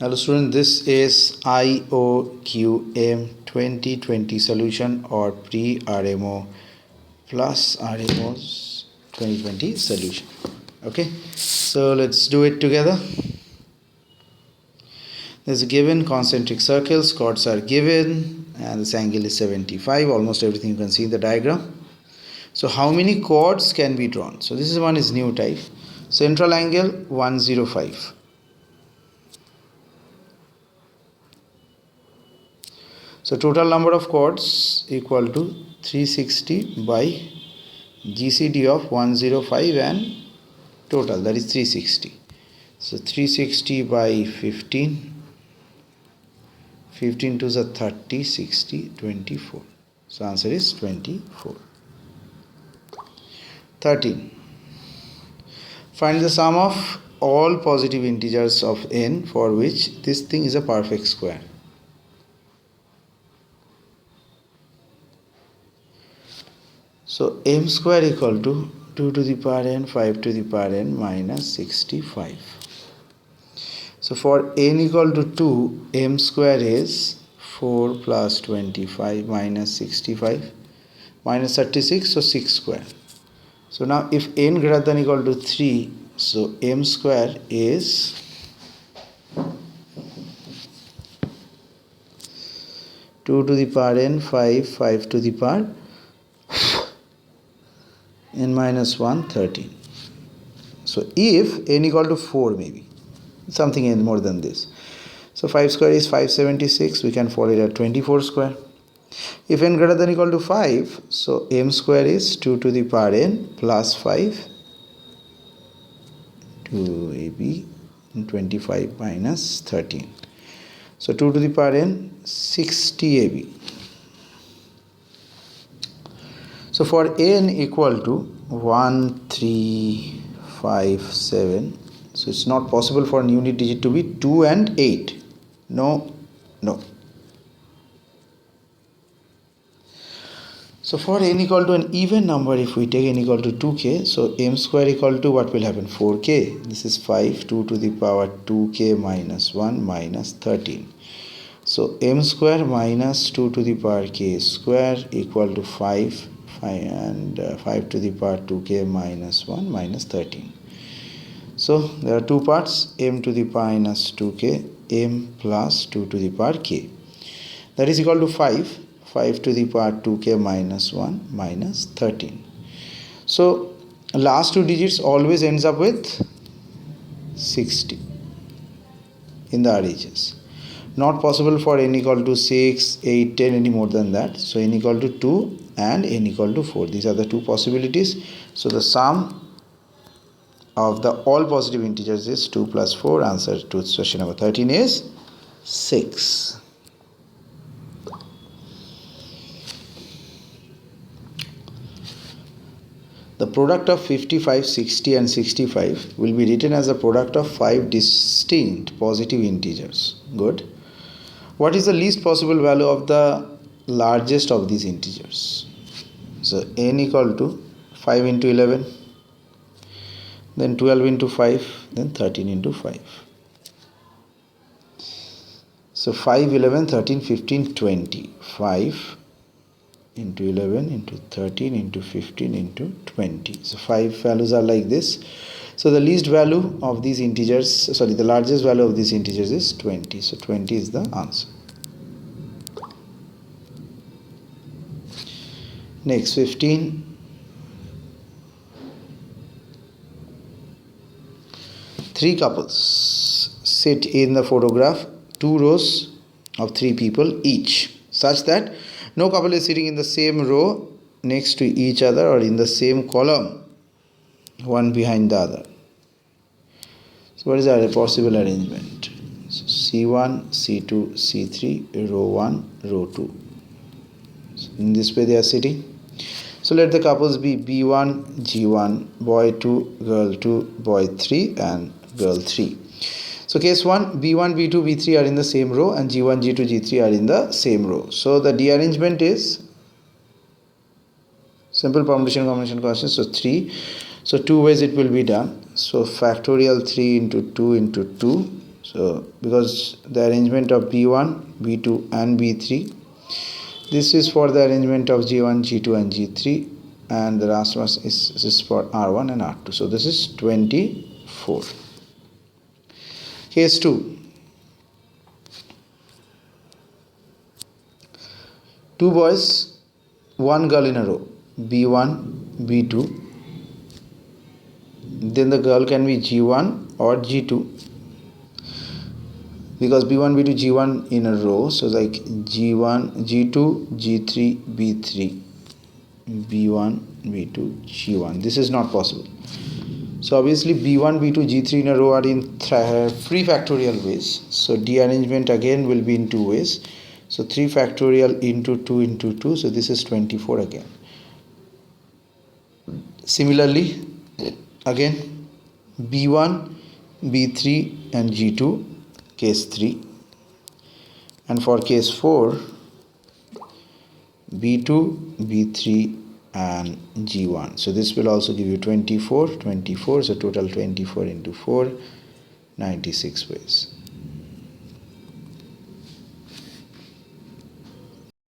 Hello student, this is Ioqm 2020 solution or PRMO plus RMO's 2020 solution. Okay, so let's do it together. There's a given concentric circles, chords are given, and this angle is 75. Almost everything you can see in the diagram. So how many chords can be drawn? So this is one is new type. Central angle 105. So total number of chords equal to 360 by GCD of 105 and total, that is 360. So 360 by 15, 15 to the 30, 60, 24. So answer is 24. 13. Find the sum of all positive integers of n for which this thing is a perfect square. So m square equal to 2 to the power n, 5 to the power n minus 65. So for n equal to 2, m square is 4 plus 25 minus 65 minus 36, so 6 square. So now if n greater than equal to 3, so m square is 2 to the power n, 5 to the power n minus 1, 13. So if n equal to 4, maybe something n more than this. So 5 square is 576. We can follow it at 24 square. If n greater than equal to 5, so m square is 2 to the power n plus 5 to ab and 25 minus 13. So 2 to the power n 60 ab. So for n equal to 1357, so it's not possible for an unit digit to be 2 and 8. No. So for n equal to an even number, if we take n equal to 2k, so m square equal to what will happen? 4k. This is 5, 2 to the power 2k minus 1 minus 13. So m square minus 2 to the power k square equal to 5 and 5 to the power 2k minus 1 minus 13. So there are two parts, m to the power minus 2k, m plus 2 to the power k. That is equal to 5 to the power 2k minus 1 minus 13. So last two digits always ends up with 60 in the RHS. Not possible for n equal to 6, 8, 10 any more than that. So n equal to 2 and n equal to 4. These are the two possibilities. So the sum of the all positive integers is 2 plus 4. Answer to question number 13 is 6. The product of 55, 60 and 65 will be written as a product of 5 distinct positive integers. Good. What is the least possible value of the largest of these integers? So n equal to 5 into 11, then 12 into 5, then 13 into 5. So 5, 11, 13, 15, 20. 5 into 11 into 13 into 15 into 20. So 5 values are like this. So the least value of these integers, the largest value of these integers is 20. So 20 is the answer. Next, 15. Three couples sit in the photograph, 2 rows of 3 people each, such that no couple is sitting in the same row next to each other or in the same column, one behind the other. So what is our possible arrangement? So C1, C2, C3, row 1, row 2. So in this way they are sitting. So let the couples be B1, G1, boy 2, girl 2, boy 3 and girl 3. So case 1, B1, B2, B3 are in the same row and G1, G2, G3 are in the same row. So the dearrangement is simple permutation combination constant. So 3. So 2 ways it will be done. So factorial 3 into 2 into 2 So because the arrangement of B1, B2 and B3, this is for the arrangement of G1, G2 and G3, and the last one is for R1 and R2. So this is 24. Case 2. Two boys, one girl in a row, B1, B2. Then the girl can be G1 or G2. Because B1, B2, G1 in a row, so like G1, G2, G3, B3, B1, B2, G1. This is not possible. So obviously B1, B2, G3 in a row are in 3 factorial ways. So D arrangement again will be in 2 ways. So 3 factorial into 2 into 2. So this is 24 again. Similarly, again B1, B3 and G2, case 3. And for case 4, B2, B3 and G1. So this will also give you 24, so total 24 into 4, 96 ways.